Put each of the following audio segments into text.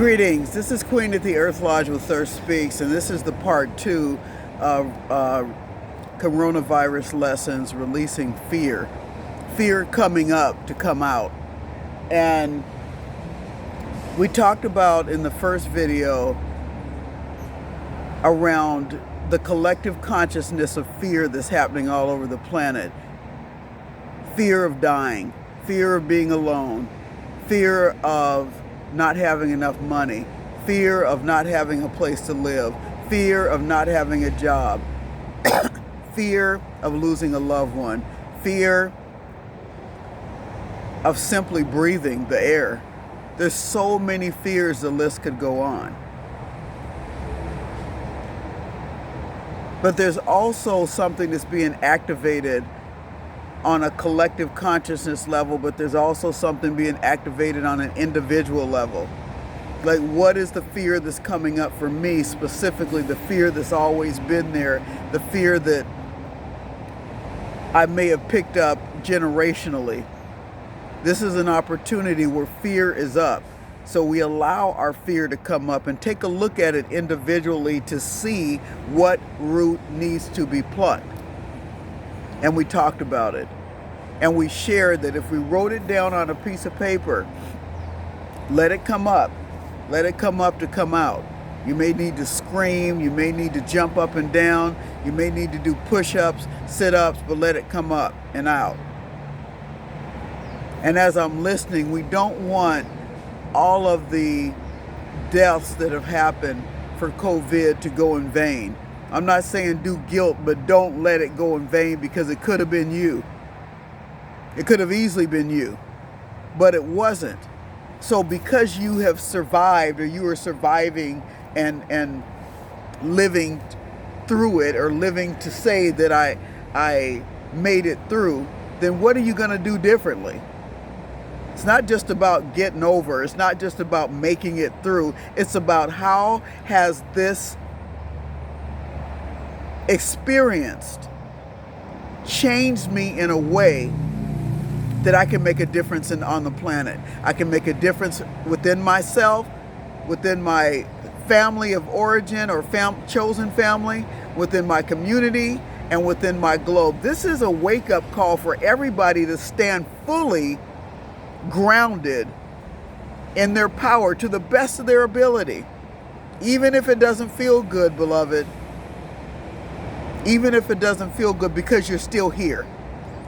Greetings, this is Queen at the Earth Lodge with Thirst Speaks, and this is the part 2 of coronavirus lessons, releasing fear. Fear coming up to come out. And we talked about in the first video around the collective consciousness of fear that's happening all over the planet. Fear of dying, fear of being alone, fear of not having enough money, fear of not having a place to live, fear of not having a job, fear of losing a loved one, fear of simply breathing the air. There's so many fears, the list could go on. But there's also something that's being activated on a collective consciousness level, but there's also something being activated on an individual level. Like, what is the fear that's coming up for me specifically? The fear that's always been there, the fear that I may have picked up generationally. This is an opportunity where fear is up. So we allow our fear to come up and take a look at it individually to see what root needs to be plucked. And we talked about it. And we shared that if we wrote it down on a piece of paper, let it come up. Let it come up to come out. You may need to scream. You may need to jump up and down. You may need to do push-ups, sit-ups, but let it come up and out. And as I'm listening, we don't want all of the deaths that have happened for COVID to go in vain. I'm not saying do guilt, but don't let it go in vain, because it could have been you. It could have easily been you, but it wasn't. So because you have survived, or you are surviving and living through it, or living to say that I made it through, then what are you going to do differently? It's not just about getting over. It's not just about making it through. It's about how has this experienced changed me in a way that I can make a difference on the planet. I can make a difference within myself, within my family of origin or chosen family, within my community, and within my globe. This is a wake-up call for everybody to stand fully grounded in their power to the best of their ability. Even if it doesn't feel good, beloved. Even if it doesn't feel good, because you're still here.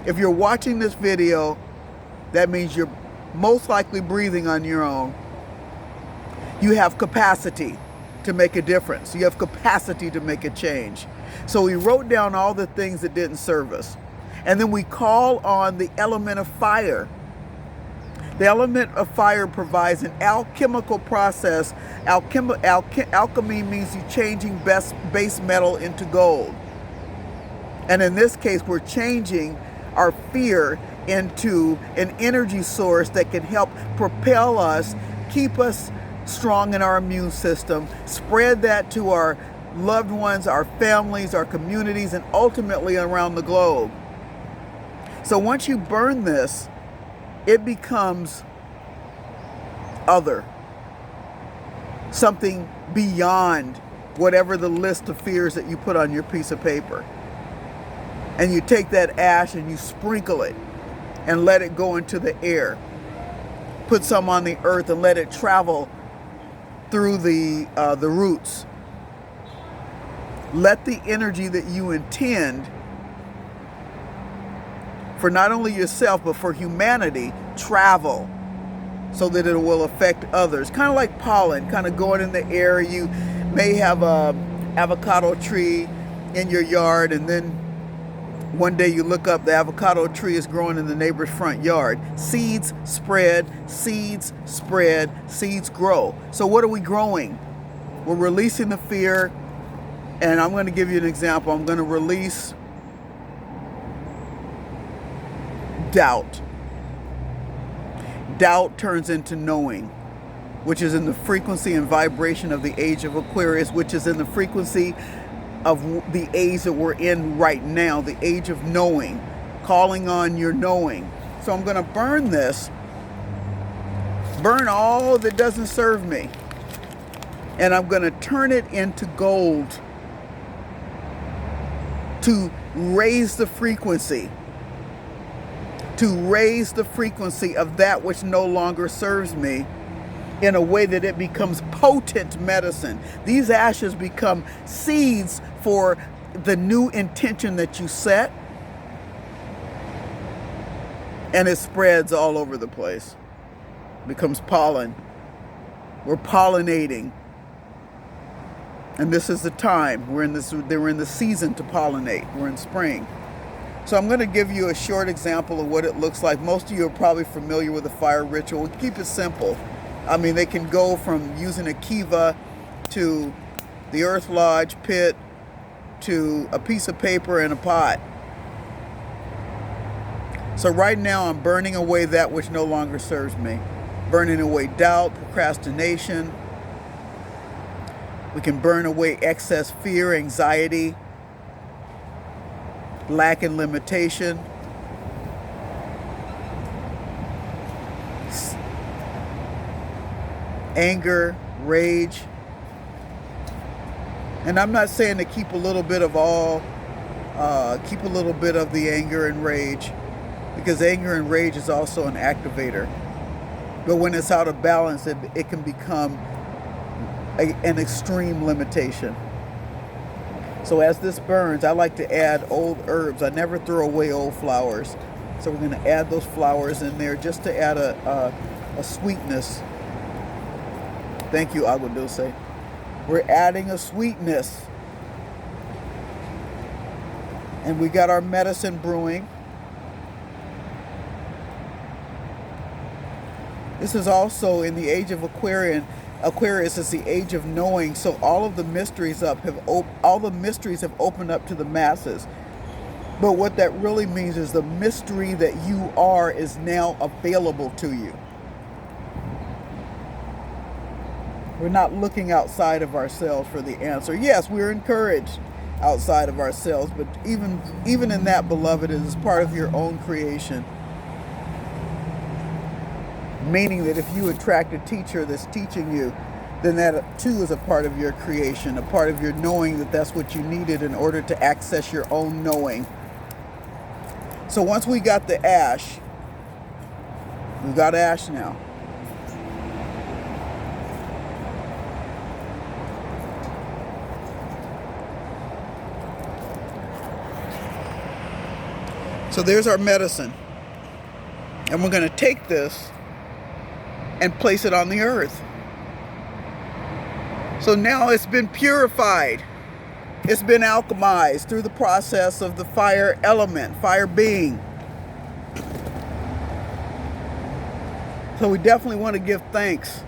If you're watching this video, that means you're most likely breathing on your own. You have capacity to make a difference. You have capacity to make a change. So we wrote down all the things that didn't serve us. And then we call on the element of fire. The element of fire provides an alchemical process. Alchemy means you changing base metal into gold. And in this case, we're changing our fear into an energy source that can help propel us, keep us strong in our immune system, spread that to our loved ones, our families, our communities, and ultimately around the globe. So once you burn this, it becomes other, something beyond whatever the list of fears that you put on your piece of paper. And you take that ash and you sprinkle it and let it go into the air. Put some on the earth and let it travel through the roots. Let the energy that you intend for not only yourself, but for humanity, travel so that it will affect others. Kind of like pollen, kind of going in the air. You may have a avocado tree in your yard, and then one day you look up, the avocado tree is growing in the neighbor's front yard. Seeds spread, seeds spread, seeds grow. So what are we growing? We're releasing the fear, and I'm going to give you an example. I'm going to release doubt. Doubt turns into knowing, which is in the frequency and vibration of the age of Aquarius, which is in the frequency of the age that we're in right now, the age of knowing, calling on your knowing. So I'm going to burn this, burn all that doesn't serve me. And I'm going to turn it into gold to raise the frequency. To raise the frequency of that which no longer serves me in a way that it becomes potent medicine. These ashes become seeds for the new intention that you set. And it spreads all over the place. Becomes pollen. We're pollinating. And this is the time. We're in the season to pollinate. We're in spring. So I'm going to give you a short example of what it looks like. Most of you are probably familiar with the fire ritual. Keep it simple. I mean, they can go from using a kiva to the earth lodge pit to a piece of paper and a pot. So right now I'm burning away that which no longer serves me. Burning away doubt, procrastination. We can burn away excess fear, anxiety, lack and limitation. Anger, rage. And I'm not saying to keep a little bit of keep a little bit of the anger and rage, because anger and rage is also an activator. But when it's out of balance, it can become an extreme limitation. So as this burns, I like to add old herbs. I never throw away old flowers. So we're going to add those flowers in there just to add a sweetness. Thank you, Agua Dulce. We're adding a sweetness. And we got our medicine brewing. This is also in the age of Aquarius is the age of knowing. So all of the mysteries have opened up to the masses. But what that really means is the mystery that you are is now available to you. We're not looking outside of ourselves for the answer. Yes, we're encouraged outside of ourselves, but even in that, beloved, it is part of your own creation. Meaning that if you attract a teacher that's teaching you, then that too is a part of your creation, a part of your knowing that that's what you needed in order to access your own knowing. So once we got the ash, we've got ash now. So there's our medicine. And we're going to take this and place it on the earth. So now it's been purified. It's been alchemized through the process of the fire element, fire being. So we definitely want to give thanks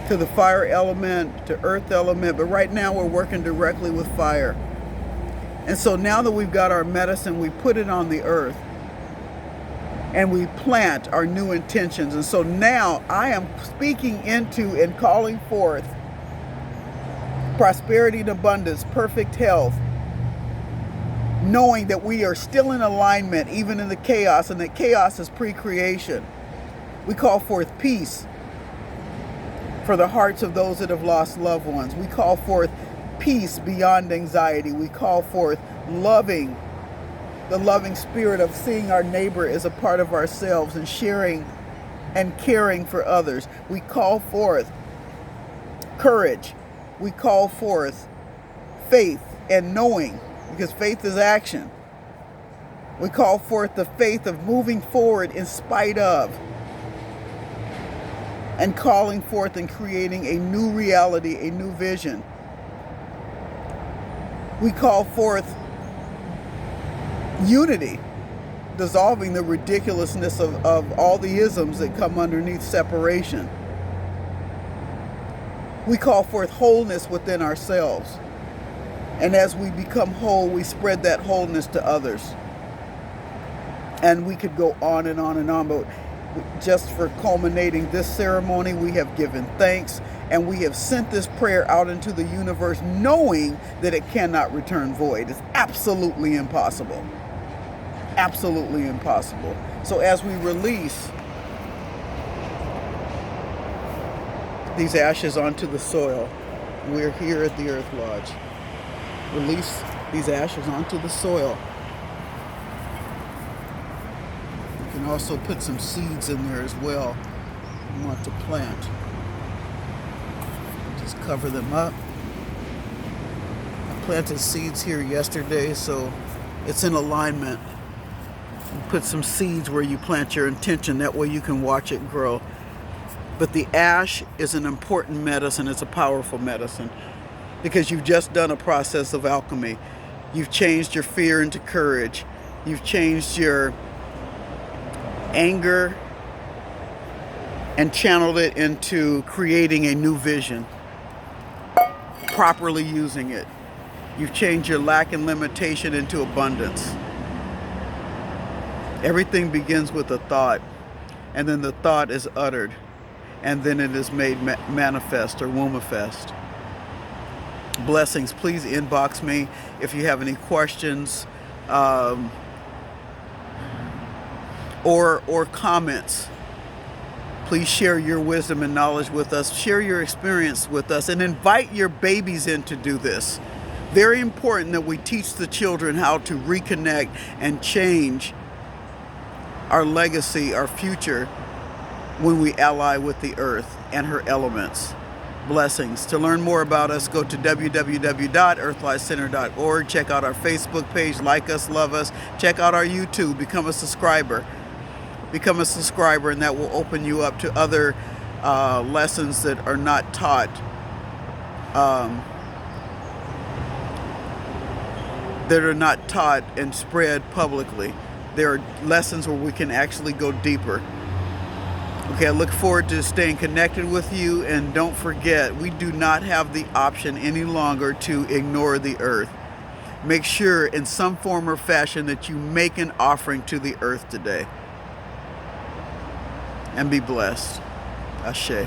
to the fire element, to earth element, but right now we're working directly with fire. And so now that we've got our medicine, we put it on the earth and we plant our new intentions. And so now I am speaking into and calling forth prosperity and abundance, perfect health, knowing that we are still in alignment even in the chaos, and that chaos is pre-creation. We call forth peace for the hearts of those that have lost loved ones. We call forth peace beyond anxiety. We call forth the loving spirit of seeing our neighbor as a part of ourselves and sharing and caring for others. We call forth courage. We call forth faith and knowing, because faith is action. We call forth the faith of moving forward in spite of, and calling forth and creating a new reality, a new vision. We call forth unity, dissolving the ridiculousness of all the isms that come underneath separation. We call forth wholeness within ourselves. And as we become whole, we spread that wholeness to others. And we could go on and on and on, but just for culminating this ceremony, we have given thanks and we have sent this prayer out into the universe knowing that it cannot return void. It's absolutely impossible. Absolutely impossible. So as we release these ashes onto the soil. We're here at the Earth Lodge. Release these ashes onto the soil. You can also put some seeds in there as well. You want to plant. Just cover them up. I planted seeds here yesterday, so it's in alignment. You put some seeds where you plant your intention. That way you can watch it grow. But the ash is an important medicine. It's a powerful medicine because you've just done a process of alchemy. You've changed your fear into courage. You've changed your anger and channeled it into creating a new vision, properly using it. You've changed your lack and limitation into abundance. Everything begins with a thought, and then the thought is uttered, and then it is made manifest or womifest. Blessings. Please inbox me if you have any questions or comments. Please share your wisdom and knowledge with us. Share your experience with us and invite your babies in to do this. Very important that we teach the children how to reconnect and change our legacy, our future, when we ally with the earth and her elements. Blessings. To learn more about us, go to www.earthlightcenter.org. Check out our Facebook page. Like us, love us. Check out our YouTube. Become a subscriber. Become a subscriber, and that will open you up to other lessons that are not taught. That are not taught and spread publicly. There are lessons where we can actually go deeper. Okay, I look forward to staying connected with you, and don't forget, we do not have the option any longer to ignore the earth. Make sure in some form or fashion that you make an offering to the earth today. And be blessed. Ashe.